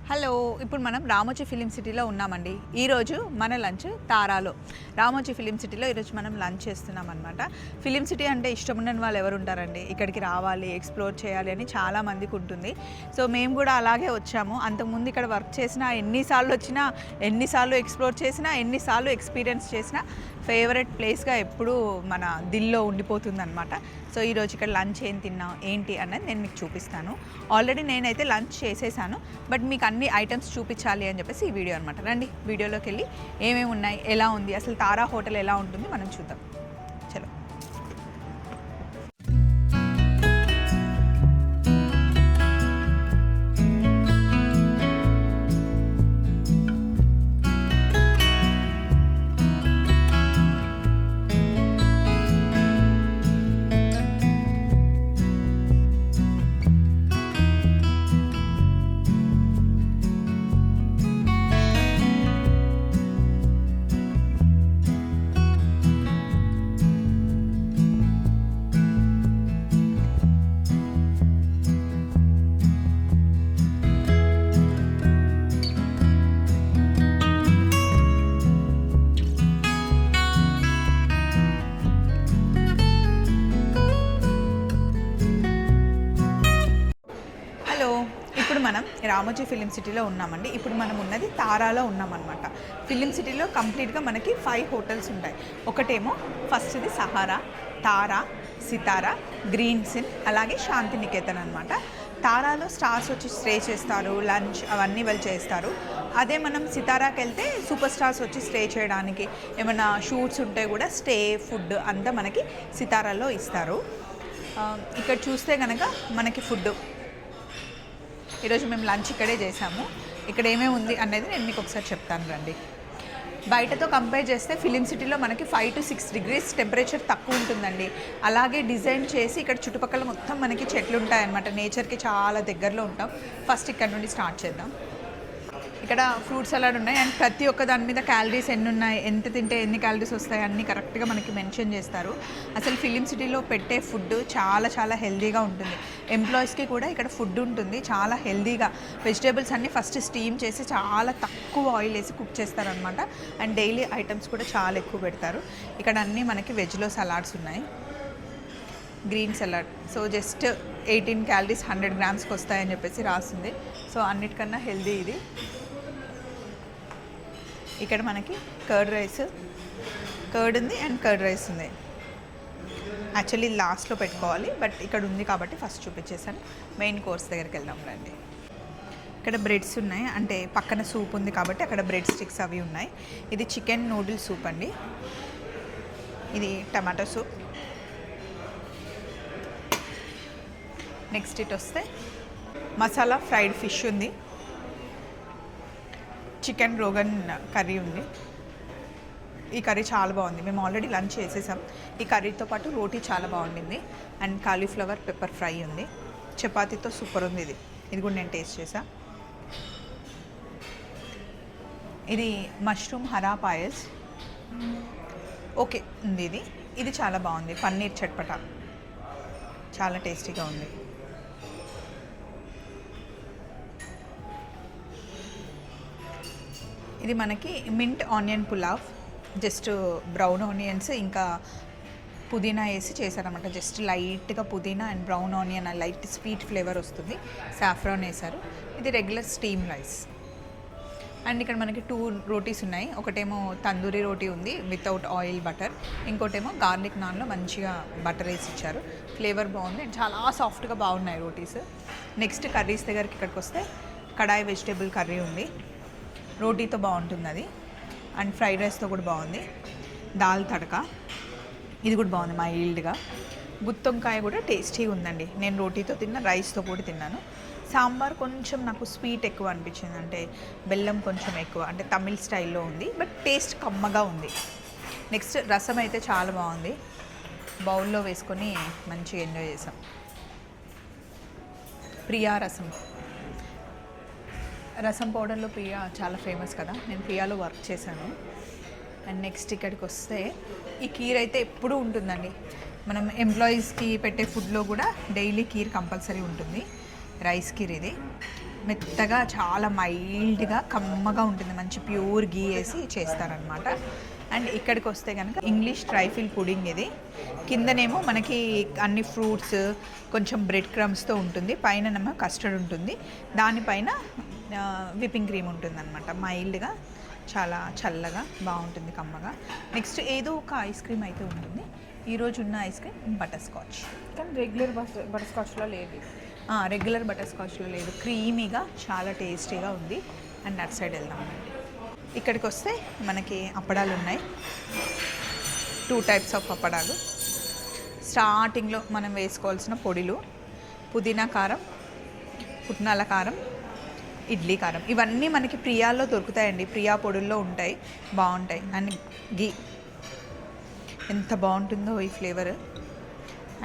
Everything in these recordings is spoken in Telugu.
హలో, ఇప్పుడు మనం రామోజీ ఫిలిం సిటీలో ఉన్నామండి. ఈరోజు మన లంచ్ తారాలో. రామోజీ ఫిలిం సిటీలో ఈరోజు మనం లంచ్ చేస్తున్నాం అనమాట. ఫిలిం సిటీ అంటే ఇష్టం ఉండని వాళ్ళు ఎవరు ఉంటారండి? ఇక్కడికి రావాలి, ఎక్స్ప్లోర్ చేయాలి అని చాలామందికి ఉంటుంది. సో మేము కూడా అలాగే వచ్చాము. అంతకుముందు ఇక్కడ వర్క్ చేసినా, ఎన్నిసార్లు వచ్చినా, ఎన్నిసార్లు ఎక్స్ప్లోర్ చేసినా, ఎన్నిసార్లు ఎక్స్పీరియన్స్ చేసినా ఫేవరెట్ ప్లేస్గా ఎప్పుడూ మన దిల్లో ఉండిపోతుంది అనమాట. సో ఈరోజు ఇక్కడ లంచ్ ఏం తిన్నాం ఏంటి అన్నది నేను మీకు చూపిస్తాను. ఆల్రెడీ నేనైతే లంచ్ చేసేసాను, బట్ మీకు అన్ని ఐటమ్స్ చూపించాలి అని చెప్పేసి ఈ వీడియో అనమాట. రండి వీడియోలోకి వెళ్ళి ఏమేమి ఉన్నాయి, ఎలా ఉంది, అసలు తారా హోటల్ ఎలా ఉంటుంది మనం చూద్దాం. చలో. ఇప్పుడు మనం రామోజీ ఫిలిం సిటీలో ఉన్నామండి. ఇప్పుడు మనం ఉన్నది తారాలో ఉన్నామన్నమాట. ఫిలిం సిటీలో కంప్లీట్గా మనకి 5 హోటల్స్ ఉంటాయి. ఒకటేమో ఫస్ట్ది సహారా, తారా, సితారా, గ్రీన్ సిన్, అలాగే శాంతినికేతన్ అనమాట. తారాలో స్టార్స్ వచ్చి స్టే చేస్తారు, లంచ్ అవన్నీ వాళ్ళు చేస్తారు. అదే మనం సితారాకి వెళ్తే సూపర్ స్టార్స్ వచ్చి స్టే చేయడానికి, ఏమైనా షూట్స్ ఉంటే కూడా స్టే, ఫుడ్ అంతా మనకి సితారాలో ఇస్తారు. ఇక్కడ చూస్తే కనుక మనకి ఫుడ్, ఈరోజు మేము లంచ్ ఇక్కడే చేసాము. ఇక్కడ ఏమేమి ఉంది అనేది నేను మీకు ఒకసారి చెప్తాను రండి. బయటతో కంపేర్ చేస్తే ఫిలిం సిటీలో మనకి 5 to 6 degrees టెంపరేచర్ తక్కువ ఉంటుందండి. అలాగే డిజైన్ చేసి ఇక్కడ చుట్టుపక్కల మొత్తం మనకి చెట్లు ఉంటాయన్నమాట. నేచర్కి చాలా దగ్గరలో ఉంటాం. ఫస్ట్ ఇక్కడ నుండి స్టార్ట్ చేద్దాం. ఇక్కడ ఫ్రూట్ సలాడ్ ఉన్నాయి అండ్ ప్రతి ఒక్క దాని మీద క్యాలరీస్ ఎన్ని ఉన్నాయి, ఎంత తింటే ఎన్ని క్యాలరీస్ వస్తాయి అన్నీ కరెక్ట్గా మనకి మెన్షన్ చేస్తారు. అసలు ఫిలిం సిటీలో పెట్టే ఫుడ్ చాలా చాలా హెల్దీగా ఉంటుంది. ఎంప్లాయీస్కి కూడా ఇక్కడ ఫుడ్ ఉంటుంది చాలా హెల్దీగా. వెజిటేబుల్స్ అన్నీ ఫస్ట్ స్టీమ్ చేసి చాలా తక్కువ ఆయిల్ వేసి కుక్ చేస్తారనమాట. అండ్ డైలీ ఐటమ్స్ కూడా చాలా ఎక్కువ పెడతారు. ఇక్కడ అన్నీ మనకి వెజ్లో సలాడ్స్ ఉన్నాయి. Green salad, so just 18 calories 100 grams వస్తాయని చెప్పేసి రాస్తుంది. సో అన్నిటికన్నా హెల్దీ ఇది. ఇక్కడ మనకి కర్డ్ రైస్, కర్డ్ ఉంది అండ్ కర్డ్ రైస్ ఉంది. యాక్చువల్లీ లాస్ట్లో పెట్టుకోవాలి, బట్ ఇక్కడ ఉంది కాబట్టి ఫస్ట్ చూపించేసాను. మెయిన్ కోర్స్ దగ్గరికి వెళ్దాం రండి. ఇక్కడ బ్రెడ్స్ ఉన్నాయి, అంటే పక్కన సూప్ ఉంది కాబట్టి అక్కడ బ్రెడ్ స్టిక్స్ అవి ఉన్నాయి. ఇది చికెన్ నూడిల్ సూప్ అండి. ఇది టమాటో సూప్. నెక్స్ట్ ఇటు వస్తే మసాలా ఫ్రైడ్ ఫిష్ ఉంది, చికెన్ రోగన్ కర్రీ ఉంది. ఈ కర్రీ చాలా బాగుంది, మేము ఆల్రెడీ లంచ్ చేసేసాం. ఈ కర్రీతో పాటు రోటీ చాలా బాగుండింది. అండ్ కాలీఫ్లవర్ పెప్పర్ ఫ్రై ఉంది. చపాతీతో సూపర్ ఉంది ఇది. ఇది కూడా నేను టేస్ట్ చేసా. ఇది మష్రూమ్ హరా పాయస్, ఓకే ఉంది ఇది. ఇది చాలా బాగుంది. పన్నీర్ చట్పటా చాలా టేస్టీగా ఉంది. ఇది మనకి mint onion pulao, just brown onions ఇంకా పుదీనా వేసి చేశారనమాట. జస్ట్ లైట్గా పుదీనా and brown onion light sweet flavour వస్తుంది. సాఫ్రాన్ వేశారు. ఇది రెగ్యులర్ స్టీమ్ రైస్. అండ్ ఇక్కడ మనకి 2 రోటీస్ ఉన్నాయి. ఒకటేమో తందూరి రోటీ ఉంది వితౌట్ ఆయిల్ బటర్, ఇంకోటేమో గార్లిక్ నాన్లో మంచిగా బటర్ వేసి ఇచ్చారు. ఫ్లేవర్ బాగుంది అండ్ చాలా సాఫ్ట్గా బాగున్నాయి రోటీస్. నెక్స్ట్ కర్రీస్ దగ్గరికి ఇక్కడికి వస్తే కడాయి వెజిటేబుల్ కర్రీ ఉంది, రోటీతో బాగుంటుంది అది. అండ్ ఫ్రైడ్ రైస్తో కూడా బాగుంది. దాల్ తడక, ఇది కూడా బాగుంది మైల్డ్గా. గుత్తొంకాయ కూడా టేస్టీగా ఉందండి. నేను రోటీతో తిన్నా, రైస్తో కూడా తిన్నాను. సాంబార్ కొంచెం నాకు స్వీట్ ఎక్కువ అనిపించింది, అంటే బెల్లం కొంచెం ఎక్కువ, అంటే తమిళ్ స్టైల్లో ఉంది, బట్ టేస్ట్ కమ్మగా ఉంది. నెక్స్ట్ రసం అయితే చాలా బాగుంది. బౌల్లో వేసుకొని మంచిగా ఎంజాయ్ చేసాం. ప్రియా రసం, రసం పౌడర్లో ప్రియా చాలా ఫేమస్ కదా, నేను ప్రియాలో వర్క్ చేశాను. అండ్ నెక్స్ట్ ఇక్కడికి వస్తే ఈ కీర్ అయితే ఎప్పుడూ ఉంటుందండి. మనం ఎంప్లాయీస్కి పెట్టే ఫుడ్లో కూడా డైలీ కీర్ కంపల్సరీ ఉంటుంది. రైస్ కీర్ ఇది. మెత్తగా చాలా మైల్డ్గా కమ్మగా ఉంటుంది, మంచి ప్యూర్ గీ వేసి చేస్తారనమాట. అండ్ ఇక్కడికి వస్తే కనుక ఇంగ్లీష్ ట్రైఫిల్ పుడింగ్ ఇది. కిందనేమో మనకి అన్ని ఫ్రూట్స్, కొంచెం బ్రెడ్ క్రమ్స్తో ఉంటుంది, పైన కస్టర్డ్ ఉంటుంది, దానిపైన విప్పింగ్ క్రీమ్ ఉంటుంది అనమాట. మైల్డ్గా చాలా చల్లగా బాగుంటుంది, కమ్మగా. నెక్స్ట్ ఏదో ఒక ఐస్ క్రీమ్ అయితే ఉంటుంది. ఈరోజు ఉన్న ఐస్ క్రీమ్ బటర్ స్కాచ్, కానీ రెగ్యులర్ బటర్ స్కాచ్లో లేదు. రెగ్యులర్ బటర్ స్కాచ్లో లేదు, క్రీమీగా చాలా టేస్టీగా ఉంది. అండ్ అటు సైడ్ వెళ్దామండి. ఇక్కడికి వస్తే మనకి అప్పడాలు ఉన్నాయి, 2 టైప్స్ ఆఫ్ అప్పడాలు. స్టార్టింగ్లో మనం వేసుకోవాల్సిన పొడిలు పుదీనా కారం, పుట్నాల కారం, ఇడ్లీ కారం, ఇవన్నీ మనకి ప్రియాల్లో దొరుకుతాయండి, ప్రియా పొడుల్లో ఉంటాయి, బాగుంటాయి. అండ్ గీ ఎంత బాగుంటుందో ఈ ఫ్లేవర్.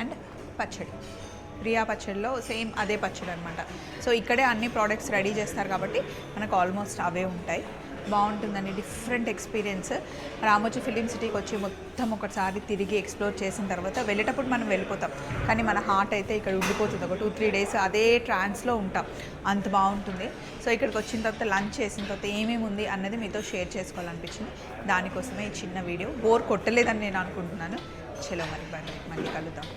అండ్ పచ్చడి, ప్రియా పచ్చడిలో సేమ్ అదే పచ్చడి అనమాట. సో ఇక్కడే అన్ని ప్రోడక్ట్స్ రెడీ చేస్తారు కాబట్టి మనకు ఆల్మోస్ట్ అవే ఉంటాయి. బాగుంటుందండి, డిఫరెంట్ ఎక్స్పీరియన్స్. రామోజీ ఫిలిం సిటీకి వచ్చి మొత్తం ఒకసారి తిరిగి ఎక్స్ప్లోర్ చేసిన తర్వాత వెళ్ళేటప్పుడు మనం వెళ్ళిపోతాం, కానీ మన హార్ట్ అయితే ఇక్కడ ఉండిపోతుంది. ఒక 2-3 డేస్ అదే ట్రాన్స్లో ఉంటాం, అంత బాగుంటుంది. సో ఇక్కడికి వచ్చిన తర్వాత లంచ్ చేసిన తర్వాత ఏమేమి ఉంది అన్నది మీతో షేర్ చేసుకోవాలనిపించింది, దానికోసమే ఈ చిన్న వీడియో. బోర్ కొట్టలేదని నేను అనుకుంటున్నాను. చలో మరి మళ్ళీ కలుద్దాం.